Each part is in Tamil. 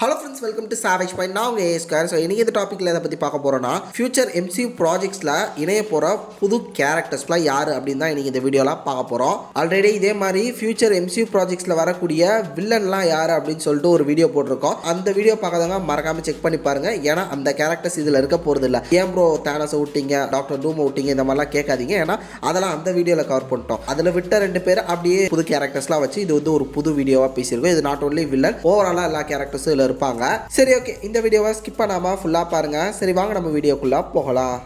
Hello friends, welcome to savage point. நான் உங்கள் ஏஸ்கார். ஸோ இன்றைக்கி இந்த டாப்பிக்கில் எதை பற்றி பார்க்க போகிறோன்னா, ஃபியூச்சர் எம்சியூ ப்ராஜெக்ட்ஸில் இணைய போகிற புது கேரக்டர்ஸ்லாம் யார் அப்படின்னு தான் இன்றைக்கி இந்த வீடியோலாம் பார்க்க போகிறோம். ஆல்ரெடி இதே மாதிரி ஃபியூச்சர் எம்சியூ ப்ராஜெக்ட்ஸில் வரக்கூடிய வில்லன்லாம் யார் அப்படின்னு சொல்லிட்டு ஒரு வீடியோ போட்டிருக்கோம். அந்த வீடியோ பார்க்காதவங்க மறக்காமல் செக் பண்ணி பாருங்கள். ஏன்னா அந்த கேரக்டர்ஸ் இதில் இருக்க போகிறது இல்லை. ஏன் ப்ரோ தேனஸை விட்டீங்க, டாக்டர் டூமை விட்டீங்க, இந்த மாதிரிலாம் கேட்காதீங்க. ஏன்னா அதெல்லாம் அந்த வீடியோவில் கவர் பண்ணிட்டோம். அதில் விட்ட 2 பேர் அப்படியே புது கேரக்டர்ஸ்லாம் வச்சு இது வந்து ஒரு புது வீடியோவாக பேசியிருக்கோம். இது நாட் ஒன்லி வில்லன், ஓவராலாக எல்லா கேரக்டர்ஸும் இதில் இருப்பாங்க. சரி, ஓகே, இந்த வீடியோவை ஸ்கிப் பண்ணாம ஃபுல்லா பாருங்க. சரி, வாங்க நம்ம வீடியோக்குள்ள போகலாம்.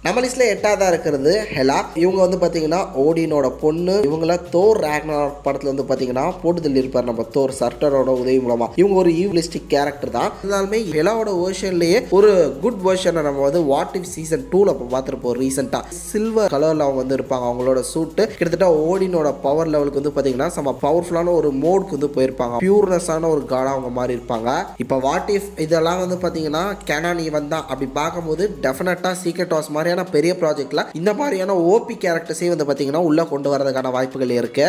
நம்ம லிஸ்ட்ல 8ஆவதா இருக்கிறது ஹெலா. இவங்க வந்து பாத்தீங்கன்னா ஓடினோட பொண்ணு. இவங்கள தோர் ராக்னராக் படத்துல வந்து பாத்தீங்கன்னா போட்டுதல் இருப்பார் நம்ம தோர் சர்டரோட உதவி மூலமா. இவங்க ஒரு ஈவிலிஸ்டிக் கேரக்டர் தான். இருந்தாலுமே ஹெலாவோட வெர்ஷன்லயே ஒரு குட் வெர்ஷனை நம்ம வந்து வாட் இஃப் சீசன் 2ல பார்த்துருப்போம். ரீசெண்டா சில்வர் கலர்ல அவங்க வந்து இருப்பாங்க. அவங்களோட சூட்டு கிட்டத்தட்ட ஓடினோட பவர் லெவலுக்கு வந்து பாத்தீங்கன்னா செம்ம பவர்ஃபுல்லான ஒரு மோடுக்கு வந்து போயிருப்பாங்க. பியூர்னஸான ஒரு காடா அவங்க மாதிரி இருப்பாங்க. இப்போ வாட் இஃப் இதெல்லாம் வந்து பாத்தீங்கன்னா கேனான் ஈவன் தான். அப்படி பார்க்கும்போது டெஃபினட்டா சீக்ரெட் வார்ஸ் மாதிரி பெரிய ப்ராஜெக்ட்ல இந்த மாதிரியான ஓபி கேரக்டர்ஸே வந்து பாத்தீங்கன்னா உள்ள கொண்டு வரதுக்கான வாய்ப்புகள் இருக்கு.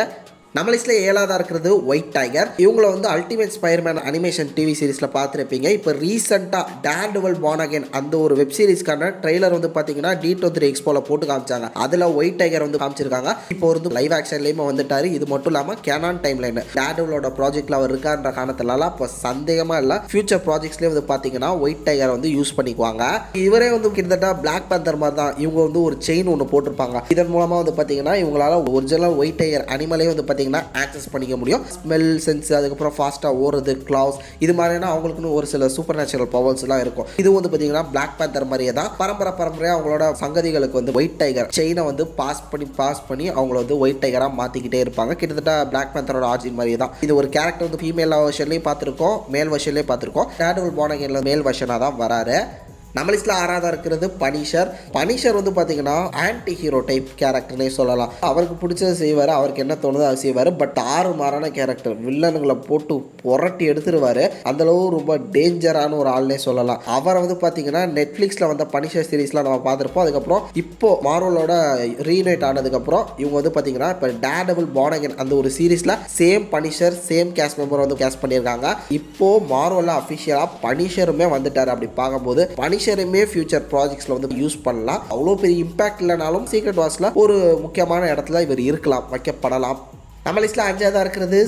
நம்ம லிஸ்ட்ல 7ஆவதா இருக்கிறது ஒயிட் டைகர். இவங்களை வந்து அல்டிமேட் ஸ்பைடர்மேன் அனிமேஷன் டிவி சீரிஸ்ல பார்த்துருப்பீங்க. இப்போ ரீசெண்டா டேர்டெவில் பார்ன் அகைன் அந்த ஒரு வெப் சீரிஸ்க்கான ட்ரெய்லர் வந்து பாத்தீங்கன்னா D23 எக்ஸ்போல போட்டு காமிச்சாங்க. அதுல ஒயிட் டைகர் வந்து காமிச்சிருக்காங்க. இப்போ வந்து லைவ் ஆக்ஷன்லயுமே வந்துட்டாரு. இது மட்டும் இல்லாம கேனான் டைம் லைன் டேர்டெவிலோட ப்ராஜெக்ட்ல அவர் இருக்கான்ற காரணத்தினால இப்போ சந்தேகமா இல்ல ஃபியூச்சர் ப்ராஜெக்ட்ஸ்லயே வந்து பாத்தீங்கன்னா ஒயிட் டைகர் வந்து யூஸ் பண்ணிக்குவாங்க. இவரே வந்து கிட்டத்தட்ட பிளாக் பேந்தர் மாதிரி தான். இவங்க வந்து ஒரு செயின் ஒன்று போட்டிருப்பாங்க. இதன் மூலமா வந்து பாத்தீங்கன்னா இவங்களால ஒரிஜினல் ஒயிட் டைகர் அனிமலே வந்து ஆக்சஸ் பண்ணிக்க முடியும். ஸ்மெல் சென்ஸ், அதுக்கப்புறம் ஃபாஸ்டா ஓடுறது, கிளாவ்ஸ், இது மாதிரினா அவங்களுக்குன்னு ஒரு சில சூப்பர் நேச்சுரல் பவர்ஸ் எல்லாம் இருக்கும். இது வந்து பாத்தீங்கன்னா பிளாக் பேந்தர் மாதிரியே தான் பரம்பரையா அவங்களோட சங்கதிகளுக்கு வந்து ஒயிட் டைகர் செயினை வந்து பாஸ் பண்ணி அவங்கள வந்து ஒயிட் டைகரா மாத்திக்கிட்டே இருப்பாங்க. கிட்டத்தட்ட பிளாக் பேந்தரோட ஆர்ஜின் மாதிரியே தான். இது ஒரு கேரக்டர் வந்து ஃபீமேல் வெர்ஷன்லயும் பார்த்திருக்கோம், மேல் வெர்ஷன்லயும் பார்த்திருக்கோம். டேர்டெவில் பார்ன் அகைன்ல மேல் வெர்ஷனா தான் வராரு. நம்ம லிஸ்ட்ல 6ஆவதா இருக்கிறது பனிஷர் வந்து பாத்தீங்கன்னா ஆன்டி ஹீரோ டைப் கேரக்டர்னே சொல்லலாம். அவருக்கு பிடிச்சது செய்வார், அவருக்கு என்ன தோணுதோ அதை செய்வார். பட் மாறான கேரக்டர், வில்லனுங்களை போட்டு புரட்டி எடுத்துருவாரு. அந்த அளவு ரொம்ப டேஞ்சரான ஒரு ஆள்னே சொல்லலாம். அவரை வந்து பாத்தீங்கன்னா நெட்ஃபிளிக்ஸ்ல வந்த பனிஷர் சீரீஸ்லாம் நம்ம பார்த்துருப்போம். அதுக்கப்புறம் இப்போ மார்வலோட ரீயூனைட் ஆனதுக்கப்புறம் இவங்க வந்து பாத்தீங்கன்னா இப்போ டேர்டெவில் பார்ன் அகைன் அந்த ஒரு சீரீஸ்ல same Punisher same cast member வந்து கேஸ்ட் பண்ணியிருக்காங்க. இப்போ மார்வல்ல அஃபிஷியலா பனிஷருமே வந்துட்டாரு. அப்படி பார்க்கும்போது பனிஷருமே ஃபியூச்சர் ப்ராஜெக்ட்ஸ்ல வந்து யூஸ் பண்ணலாம். அவ்வளோ பெரிய இம்பாக்ட் இல்லைனாலும் சீக்ரெட் வார்ஸ்ல ஒரு முக்கியமான இடத்துல இவர் இருக்கலாம், வைக்கப்படலாம். நம்ம லிஸ்ட்டில் 5ஆவதா இருக்கிறது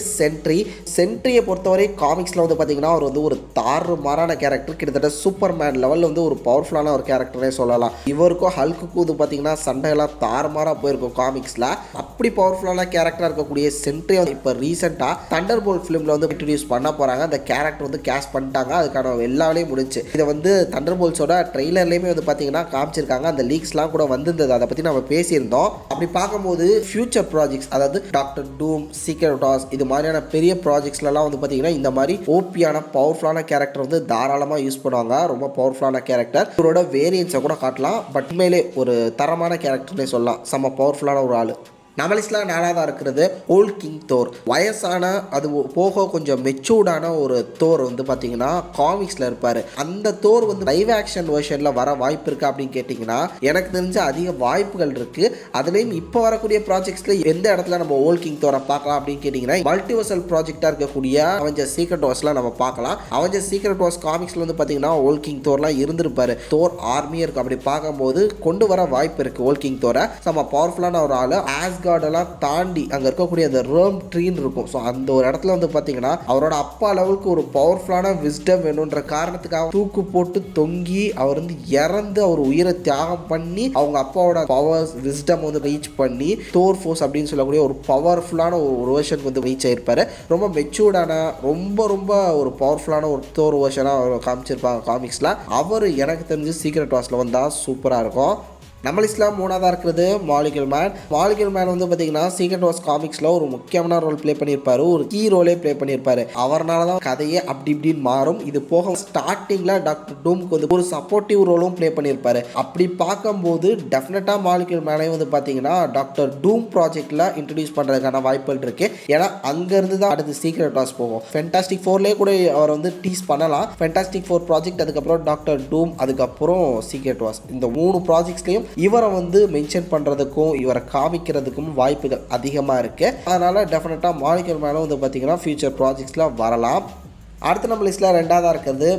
சென்ட்ரியை பொறுத்தவரை காமிக்ஸில் வந்து பார்த்தீங்கன்னா அவர் வந்து ஒரு தாறுமாறான கேரக்டர். கிட்டத்தட்ட சூப்பர்மேன் லெவலில் வந்து ஒரு பவர்ஃபுல்லான ஒரு கேரக்டரே சொல்லலாம். இவருக்கும் ஹல்க்குக்கும் வந்து பார்த்தீங்கன்னா சண்டையெல்லாம் தாறுமாறாக போயிருக்கும் காமிக்ஸில். அப்படி பவர்ஃபுல்லான கேரக்டராக இருக்கக்கூடிய சென்ட்ரி இப்போ ரீசெண்டாக தண்டர்போல்ட் ஃபிலிமில் வந்து இன்ட்ரடியூஸ் பண்ண போகிறாங்க. அந்த கேரக்டர் வந்து கேஸ்ட் பண்ணிட்டாங்க. அதுக்கான எல்லா வேலையும் முடிஞ்சு. இதை வந்து தண்டர்போல்ட்ஸோட ட்ரெய்லர்லேயுமே வந்து பார்த்தீங்கன்னா காமிச்சிருக்காங்க. அந்த லீக்ஸ்லாம் கூட வந்திருந்தது, அதை பற்றி நம்ம பேசியிருந்தோம். அப்படி பார்க்கும்போது ஃபியூச்சர் ப்ராஜெக்ட்ஸ், அதாவது டாக்டர் டூம், சீக்ரெட் வார்ஸ், இது மாதிரியான பெரிய ப்ராஜெக்ட்ஸ்லாம் வந்து பார்த்தீங்கன்னா இந்த மாதிரி ஓபியான பவர்ஃபுல்லான கேரக்டர் வந்து தாராளமாக யூஸ் பண்ணுவாங்க. ரொம்ப பவர்ஃபுல்லான கேரக்டர். இவரோட வேரியன்ஸை கூட காட்டலாம். பட் மேலே ஒரு தரமான கேரக்டர்னே சொல்லலாம். செம்ம பவர்ஃபுல்லான ஒரு ஆள். நம்ம லிஸ்ட்ல 4ஆவதா இருக்கிறது ஓல்ட் கிங் தோர். வயசான அது போக கொஞ்சம் மெச்சூர்டான ஒரு தோர் வந்து பார்த்தீங்கன்னா காமிக்ஸில் இருப்பார். அந்த தோர் வந்து லைவ் ஆக்ஷன் வெர்ஷனில் வர வாய்ப்பு இருக்கா அப்படின்னு கேட்டிங்கன்னா எனக்கு தெரிஞ்ச அதிக வாய்ப்புகள் இருக்குது. அதுலேயும் இப்போ வரக்கூடிய ப்ராஜெக்ட்ஸில் எந்த இடத்துல நம்ம ஓல்ட் கிங் தோரை பார்க்கலாம் அப்படின்னு கேட்டிங்கன்னா மல்டிவர்சல் ப்ராஜெக்டாக இருக்கக்கூடிய அவஞ்சர் சீக்ரெட் வார்ஸ்லாம் நம்ம பார்க்கலாம். அவஞ்சர் சீக்ரெட் வார்ஸ் காமிக்ஸில் வந்து பார்த்தீங்கன்னா ஓல்ட் கிங் தோர்லாம் இருந்திருப்பாரு. தோர் ஆர்மியே இருக்கும். அப்படி பார்க்கும்போது கொண்டு வர வாய்ப்பு இருக்குது ஓல்ட் கிங் தோரை. நம்ம பவர்ஃபுல்லான ஒரு ஆள். கார்டெல்லாம் தாண்டி அங்கே இருக்கக்கூடிய அந்த ரோம் ட்ரீன் இருக்கும். ஸோ அந்த ஒரு இடத்துல வந்து பார்த்தீங்கன்னா அவரோட அப்பா லெவலுக்கு ஒரு பவர்ஃபுல்லான விஸ்டம் வேணுன்ற காரணத்துக்காக தூக்கு போட்டு தொங்கி அவர் வந்து இறந்து அவர் உயிரை தியாகம் பண்ணி அவங்க அப்பாவோட பவர்ஸ் விஸ்டம் வந்து ரீச் பண்ணி தோர் ஃபோர்ஸ் அப்படின்னு சொல்லக்கூடிய ஒரு பவர்ஃபுல்லான ஒரு வெர்ஷனுக்கு வந்து ரீச் ஆயிருப்பாரு. ரொம்ப மெச்சூர்டான ரொம்ப ஒரு பவர்ஃபுல்லான ஒரு தோர் வெர்ஷனாக அவர் காமிச்சிருப்பாங்க காமிக்ஸில். அவர் எனக்கு தெரிஞ்சு சீக்ரெட் வார்ஸ்ல வந்தால் சூப்பராக இருக்கும். நம்ம லிஸ்ட்ல 3ஆவதா இருக்கிறது மாலிகுல் மேன் வந்து பார்த்தீங்கன்னா சீக்ரெட் வார்ஸ் காமிக்ஸில் ஒரு முக்கியமான ரோல் ப்ளே பண்ணியிருப்பாரு. ஒரு கீ ரோலே ப்ளே பண்ணியிருப்பாரு. அவர்னால தான் கதையே அப்படி இப்படின்னு மாறும். இது போக ஸ்டார்டிங்கில் டாக்டர் டூம்க்கு வந்து ஒரு சப்போர்ட்டிவ் ரோலும் ப்ளே பண்ணியிருப்பாரு. அப்படி பார்க்கும்போது டெஃபினட்டாக மாலிகுல் மேனையும் வந்து பார்த்தீங்கன்னா டாக்டர் டூம் ப்ராஜெக்டில் இன்ட்ரடியூஸ் பண்ணுறதுக்கான வாய்ப்புகள் இருக்கு. ஏன்னா அங்கேருந்து தான் அடுத்து சீக்ரெட் வார்ஸ் போகும். ஃபென்டாஸ்டிக் 4லேயே கூட அவர் வந்து டீஸ் பண்ணலாம். ஃபென்டாஸ்டிக் 4 ப்ராஜெக்ட், அதுக்கப்புறம் டாக்டர் டூம், அதுக்கப்புறம் சீக்ரெட் வார்ஸ், இந்த 3 ப்ராஜெக்ட்ஸ்லையும் இவரை வந்து மென்ஷன் பண்ணுறதுக்கும் இவரை காமிக்கிறதுக்கும் வாய்ப்புகள் அதிகமாக இருக்குது. அதனால் டெஃபினட்டாக மாலிகுலர் மேனும் வந்து பார்த்திங்கன்னா ஃபியூச்சர் ப்ராஜெக்ட்ஸில் வரலாம். அடுத்து நம்ம லிஸ்ட்டில் ரெண்டாவதாக இருக்கிறது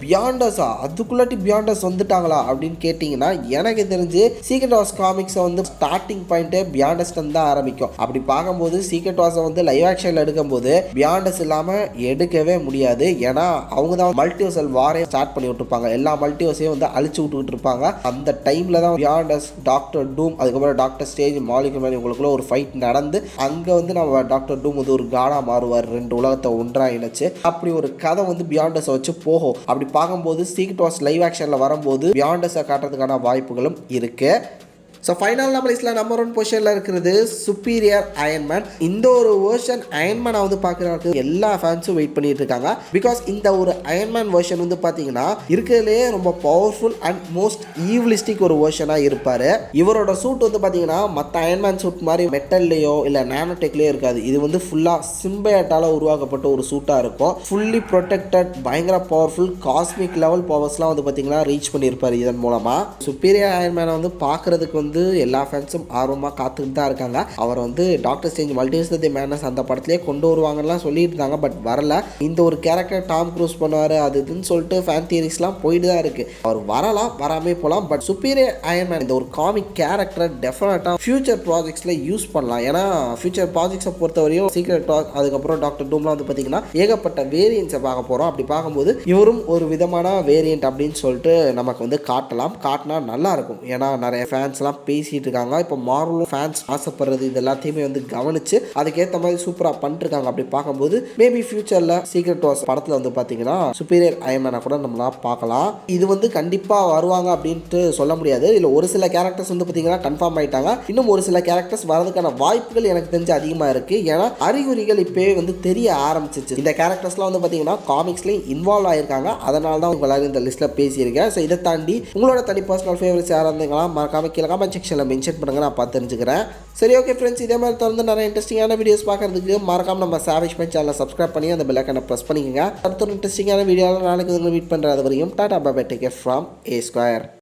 பியாண்டஸா அதுக்குள்ளாட்டி பியாண்டஸ் வந்துட்டாங்களா அப்படின்னு கேட்டிங்கன்னா எனக்கு தெரிஞ்சு சீக்ரெட் வார்ஸ் காமிக்ஸை வந்து ஸ்டார்டிங் பாயிண்ட்டே பியாண்டஸ்டன் தான் ஆரம்பிக்கும். அப்படி பார்க்கும்போது சீக்ரெட் வார்ஸை வந்து லைவ் ஆக்ஷனில் எடுக்கும்போது பியாண்டஸ் இல்லாமல் எடுக்கவே முடியாது. ஏன்னா அவங்க தான் மல்டிவர்சல் வாரே ஸ்டார்ட் பண்ணி விட்டுருப்பாங்க. எல்லா மல்டிவர்ஸையும் வந்து அழிச்சு விட்டுக்கிட்டு இருப்பாங்க. அந்த டைமில் தான் பியாண்டஸ், டாக்டர் டூம், அதுக்கப்புறம் டாக்டர் ஸ்டேஜ், மாலிகுலர் மேன் இவங்களுக்குள்ள ஒரு ஃபைட் நடந்து அங்கே வந்து நம்ம டாக்டர் டூம் வந்து ஒரு காடாக மாறுவார், 2 உலகத்தை ஒன்றாக இணைச்சு. அப்படி ஒரு கதை வந்து பியாண்டஸை வச்சு போகும். அப்படி பார்க்கும்போது சீக்ரெட் வார்ஸ் லைவ் ஆக்ஷனில் வரும்போது பியாண்டஸை காட்டுறதுக்கான வாய்ப்புகளும் இருக்குது. ஸோ ஃபைனல் நம்ம லிஸ்ட்டில் நம்பர் 1 பொசிஷனில் இருக்கிறது சுப்பீரியர் அயன்மேன். இந்த ஒரு வேர்ஷன் அயன்மேனை வந்து பார்க்குறதுக்கு எல்லா ஃபேன்ஸும் வெயிட் பண்ணிட்டு இருக்காங்க. பிகாஸ் இந்த ஒரு அயன்மேன் வேர்ஷன் வந்து பார்த்தீங்கன்னா இருக்கிறதுலே ரொம்ப பவர்ஃபுல் அண்ட் மோஸ்ட் ஈவிலிஸ்டிக் ஒரு வேர்ஷனாக இருப்பார். இவரோட சூட் வந்து பார்த்தீங்கன்னா மற்ற அயன்மேன் சூட் மாதிரி மெட்டல்லையோ இல்லை நானோடெக்லேயோ இருக்காது. இது வந்து ஃபுல்லாக சிம்பையாட்டால் உருவாக்கப்பட்ட ஒரு சூட்டாக இருக்கும். ஃபுல்லி ப்ரொடெக்டட், பயங்கர பவர்ஃபுல், காஸ்மிக் லெவல் பவர்ஸ்லாம் வந்து பார்த்தீங்கன்னா ரீச் பண்ணியிருப்பார் இதன் மூலமாக. சுப்பீரியர் அயன்மேனை வந்து பார்க்குறதுக்கு வந்து எல்லா ஃபேன்ஸும் ஆர்வமாக காத்துக்கிட்டு தான் இருக்காங்க. அவர் வந்து doctor strange multiverse of the madness அந்த படத்திலே கொண்டு வருவாங்கலாம் சொல்லிட்டு இருந்தாங்க. பட் வரல. இந்த ஒரு கேரக்டர் டாம் க்ரூஸ் பண்ணுவார் அது இதுன்னு சொல்லிட்டு ஃபேன் தியரிஸ்லாம் போயிட்டு தான் இருக்குது. அவர் வரலாம், வராமே போகலாம். பட் சுப்பீரியர் அயன்மேன் இந்த ஒரு காமிக் கேரக்டரை டெஃபினட்டாக ஃபியூச்சர் ப்ராஜெக்ட்ஸில் யூஸ் பண்ணலாம். ஏன்னா ஃபியூச்சர் ப்ராஜெக்ட்ஸை பொறுத்தவரையும் சீக்ரெட் வார்ஸ் அதுக்கப்புறம் டாக்டர் டூம்லாம் வந்து பார்த்தீங்கன்னா ஏகப்பட்ட வேரியன்ஸை பார்க்க போகிறோம். அப்படி பார்க்கும்போது இவரும் ஒரு விதமான வேரியன்ட் அப்படின்னு சொல்லிட்டு நமக்கு வந்து காட்டினா நல்லாயிருக்கும். ஏன்னா நிறைய ஃபேன்ஸ்லாம் பேசிட்டு இருக்காங்க. இப்போ மார்வலும் ஃபேன்ஸ் ஆசைப்படுறது இது எல்லாத்தையுமே வந்து கவனிச்சு அதுக்கேற்ற மாதிரி சூப்பராக பண்ணிருக்காங்க. அப்படி பார்க்கும்போது மேபி ஃபியூச்சரில் சீக்ரெட் வார்ஸ் படத்தில் வந்து பார்த்தீங்கன்னா சுப்பீரியர் அயன்மேனை கூட நம்மளாம் பார்க்கலாம். இது வந்து கண்டிப்பாக வருவாங்க அப்படின்ட்டு சொல்ல முடியாது. இல்லை ஒரு சில கேரக்டர்ஸ் வந்து பார்த்தீங்கன்னா கன்ஃபார்ம் ஆகிட்டாங்க. இன்னும் ஒரு சில கேரக்டர்ஸ் வரதுக்கான வாய்ப்புகள் எனக்கு தெரிஞ்சு அதிகமாக இருக்குது. ஏன்னா அறிகுறிகள் இப்போவே வந்து தெரிய ஆரம்பிச்சிச்சு. இந்த கேரக்டர்ஸ்லாம் வந்து பார்த்தீங்கன்னா காமிக்ஸ்லேயும் இன்வால்வ் ஆகிருக்காங்க. அதனால தான் உங்களால் இந்த லிஸ்ட்டில் பேசியிருக்கேன். ஸோ இதை தாண்டி உங்களோட தனி பர்சனல் ஃபேவரட்ஸ் யாராக இருந்தீங்களா மறக்காம கீழே கமெண்ட் செக்ஷனில் மென்ஷன் பண்ணுங்க, நான் பார்த்து தெரிஞ்சுக்கிறேன். சரி, ஓகே ஃப்ரெண்ட்ஸ், இதே மாதிரி தொடர்ந்து நிறைய இன்ட்ரெஸ்டிங்கான வீடியோஸ் பார்க்கறதுக்கு மறக்காம நம்ம சாவேஜ் மை சேனலை சப்ஸ்கிரைப் பண்ணி அந்த பெல் ஐகானை ப்ரெஸ் பண்ணிக்கோங்க. அடுத்த ஒரு இன்ட்ரெஸ்டிங்கான வீடியோவில் நாளைக்கு உங்களை மீட் பண்ணுறது வரையும் tata bye bye, take care from A Square.